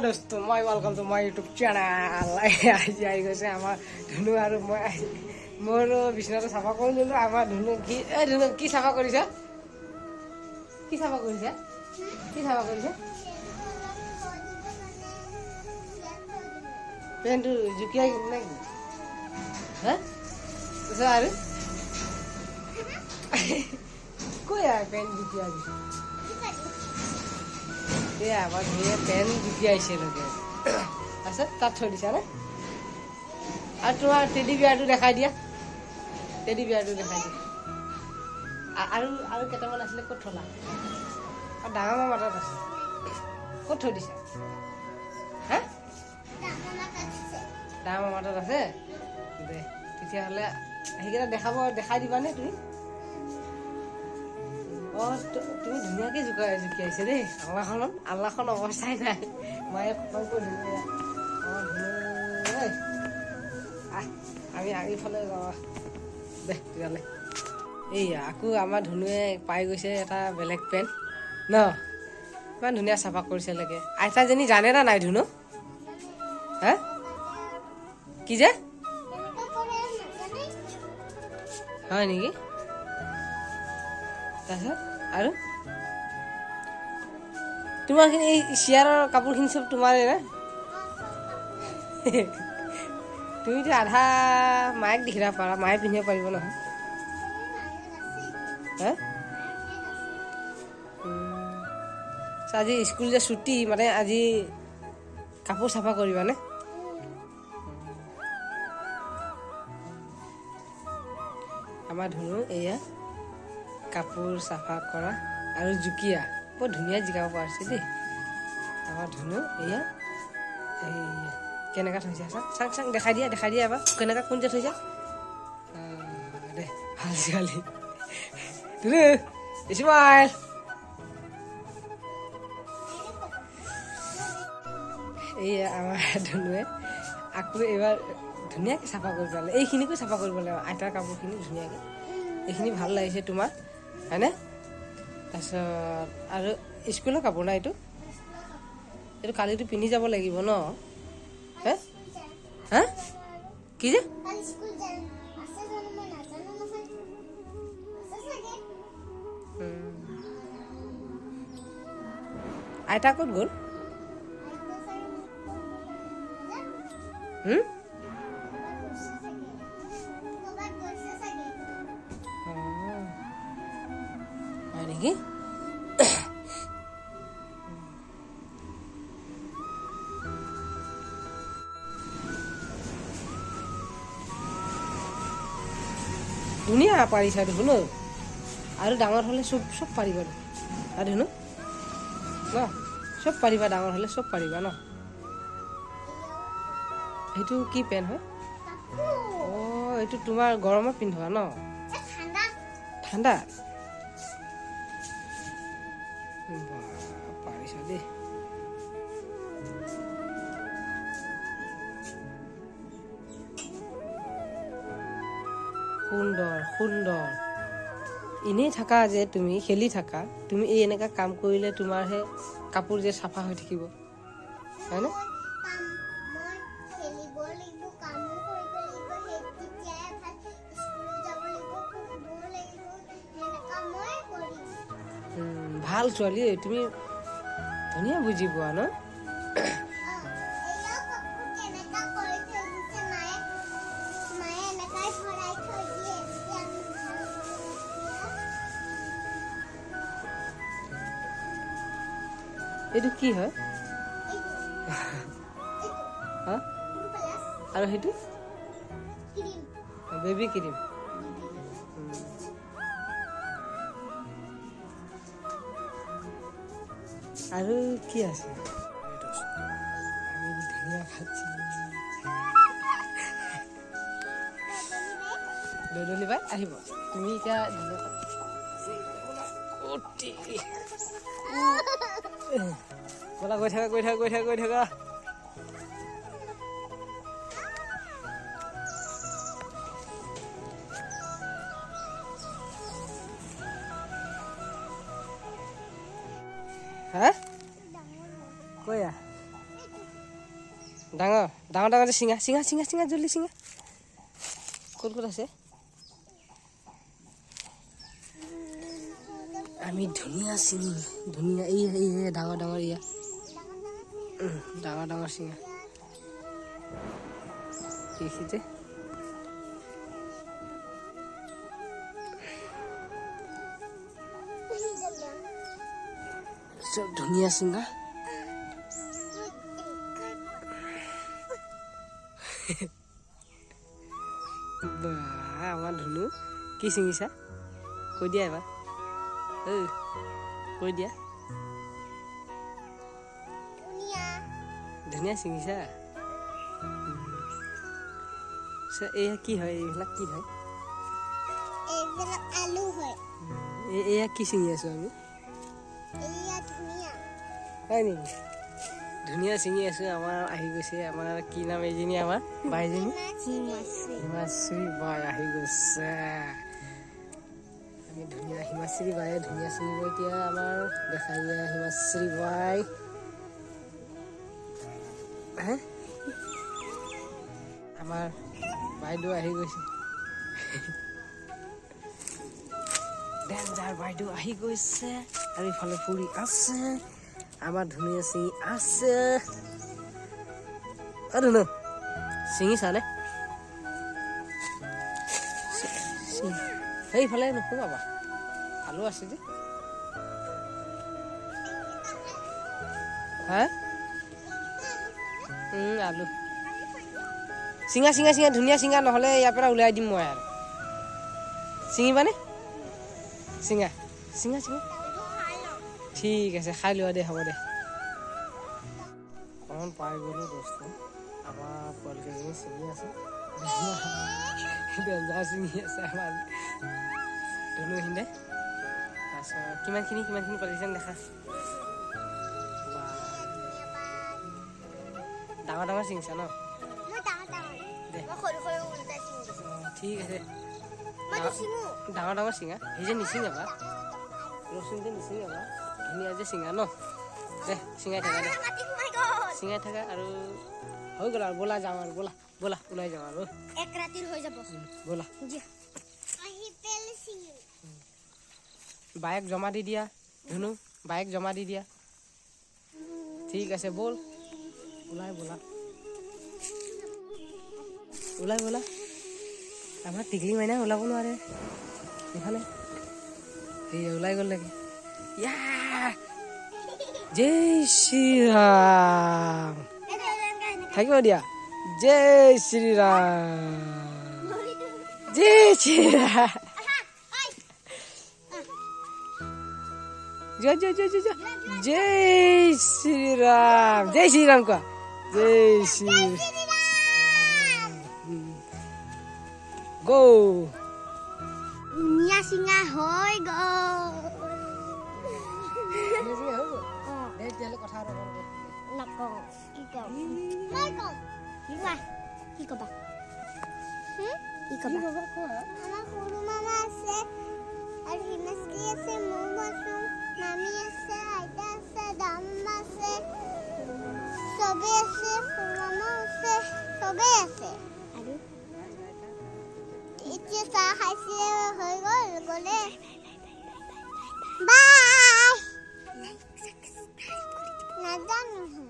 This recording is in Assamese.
दोस्तों मैं welcome to my YouTube channel आज आई गई आम धुनु और मैं मोर बिछना चाफा कर लो आम धुनु धुनु कि चाफा कर पेन तो जुकिया ना हाँ कोई है पेन जुकिया आवाज पेन जुकियाइसे लगे अच्छा तक थी दिशा ना और तुम्हार टेडी बियार देखा दिया टेडी बियार देखा दिया और केटामान आছিলে कत थला और डाঙर मामा तात আছে कत थৈ दिशा हाँ डाঙर मामा तात আছে दे তেতিয়া হলে সেইকেইটা দেখাব দেখাই দিবানে তুমি তুমি ধুনীয়াকে জুকিয়াইছে দেই আল্লাহখন অৱস্থাই নাই মায়ে খতম কৰি দিলে আমি আগিফালে যাওঁ দে তেতিয়াহ'লে এইয়া আকৌ আমাৰ ধুনুৱে পাই গৈছে এটা বেলেগ পেন ন ইমান ধুনীয়া চাফা কৰিছে লাগে আইতাজনী জানে না নাই ধুনু হা কি যে হয় নেকি তাৰপিছত আৰু তোমাৰখিনি এই চিয়াৰৰ কাপোৰখিনি চব তোমাৰে না তুমিতো আধা মায়েক দেখিব পাৰা মায়ে পিন্ধিব পাৰিব নহয় হা আজি স্কুল যে ছুটি মানে আজি কাপোৰ চাফা কৰিবানে আমাৰ ধুনু এয়া কাপোৰ চাফা কৰা আৰু জুকিয়া বৰ ধুনীয়া জিকাব পাৰিছে দেই আমাৰ ধুনু এয়া কেনেকুৱা থৈছে চাং চাং দেখাই দিয়া এবাৰ কেনেকুৱা কোন যে থৈছা দে ভাল ছোৱালী ধুনু স্মাইল এয়া আমাৰ ধুনুৱে আকৌ এইবাৰ ধুনীয়াকৈ চাফা কৰিব লাগে এইখিনিকো চাফা কৰিব লাগিব আইতাৰ কাপোৰখিনি ধুনীয়াকৈ এইখিনি ভাল লাগিছে তোমাৰ হয়নে তাৰপিছত আৰু স্কুলৰ কাপোৰ না এইটো কালিতো পিন্ধি যাব লাগিব ন হে হা কি যে আইতা ক'ত গ'ল হয় নেকি ধুনীয়া পাৰিছা দেখোন আৰু ডাঙৰ হ'লে চব পাৰিবা আৰু ন চব পাৰিবা ডাঙৰ হ'লে চব পাৰিবা ন সেইটো কি পেন হয় এইটো তোমাৰ গৰমত পিন্ধোৱা ন ঠাণ্ডা পাৰিছা দেই সুন্দৰ এনেই থাকা যে তুমি খেলি থাকা তুমি এই এনেকা কাম কৰিলে তোমাৰ হে কাপোৰ যে চাফা হৈ থাকিব হয়নে ভাল ছোৱালী তুমি ধুনীয়া বুজি পোৱা ন এইটো কি হয় আৰু সেইটো বেবী ক্ৰীম আৰু কি আছে আমি ধুনীয়া খাচ্ছি দদলি বাই আহিব তুমি এতিয়া বলা গৈ থাকা হা কয়া ডাঙৰ ডাঙৰ ডাঙৰ যে চিঙা চিঙা চিঙা চিঙা জলদি চিঙা ক'ত ক'ত আছে আমি ধুনীয়া চিঙি ধুনীয়া এই ডাঙৰ ডাঙৰ এয়া ডাঙৰ ডাঙৰ চিঙা এইখিনিতে চব ধুনীয়া চিঙা আমাৰ ধুনু কি চিঙিছা কৈ দিয়া এবাৰ কৈ দিয়া ধুনীয়া চিঙিছা এয়া কি হয় এইবিলাক কি হয় আলু হয় এয়া কি চিঙি আছো আমি হয় নেকি ধুনীয়া চিঙি আছো আমাৰ আহি গৈছে আমাৰ কি নাম এইজনী আমাৰ বাইজনী হিমাশ্ৰী বাই আহি গৈছে আমি ধুনীয়া হিমাশ্ৰী বায়ে ধুনীয়া চিঙিব এতিয়া আমাৰ দেখাই দিয়া হিমাশ্ৰী বাই আমাৰ বাইদেউ আহি গৈছে ডেঞ্জাৰ বাইদেউ আহি গৈছে আৰু ইফালে ফুৰি আছে আমাৰ ধুনীয়া চিঙি আছে ধুনু চিঙি চালে সেইফালে নোসোমাবা আলু আছে যে হা আলু চিঙা চিঙা চিঙা ধুনীয়া চিঙা নহ'লে ইয়াৰ পৰা ওলাই দিম মই আৰু চিঙিবানে চিঙা চিঙা চিঙা ঠিক আছে খাই লোৱা দে হ'ব দে অকণমান পাই গ'লোঁ বস্তু আমাৰ পোৱালিকেইজনী চিঙি আছে ডেঞ্জাৰ চিঙি আছে আমাৰ ধুনুখিনিতে তাৰপিছত কিমানখিনি পালিছে দেখা ডাঙৰ ডাঙৰ চিঙিছা ন দে ঠিক আছে ডাঙৰ ডাঙৰ চিঙা সেই যে নিচিঙাবা ৰচুন যে নিচিঙাবা ধুনীয়া যে চিঙা ন দে চিঙাই থাকা দে চিঙাই থাকা আৰু হৈ গ'ল আৰু ব'লা যাওঁ আৰু ব'লা ব'লা ওলাই যাওঁ আৰু এক ৰাতিৰ হৈ যাব ব'লা বাইক জমা দি দিয়া ধুনু বাইক জমা দি দিয়া ঠিক আছে ব'ল ওলাই ব'লা ওলাই ব'লা আমাৰ টিকলি মাইনা ওলাব নোৱাৰে এইফালে এই ওলাই গ'ল নেকি জয় শ্ৰীৰাম থাকিব দিয়া জয় শ্ৰীৰাম জয় শ্ৰীৰাম জয় জয় জয় জয় জয় শ্ৰীৰাম জয় শ্ৰীৰাম কোৱা জয় শ্ৰীৰাম গো ধুনীয়া চিঙা হৈ গ'ল নকওঁ কি কম মই কম কি ক'বা আমাৰ সৰু মামা আছে আৰু হিমাশ্ৰী আছে মৌ আছো মামী আছে আইতা আছে দামা আছে চবেই আছে সৰু মামা আছে চবেই আছে আৰু এতিয়া চাহ খাইছে হৈ গ'ল গ'লে বাই নাজানো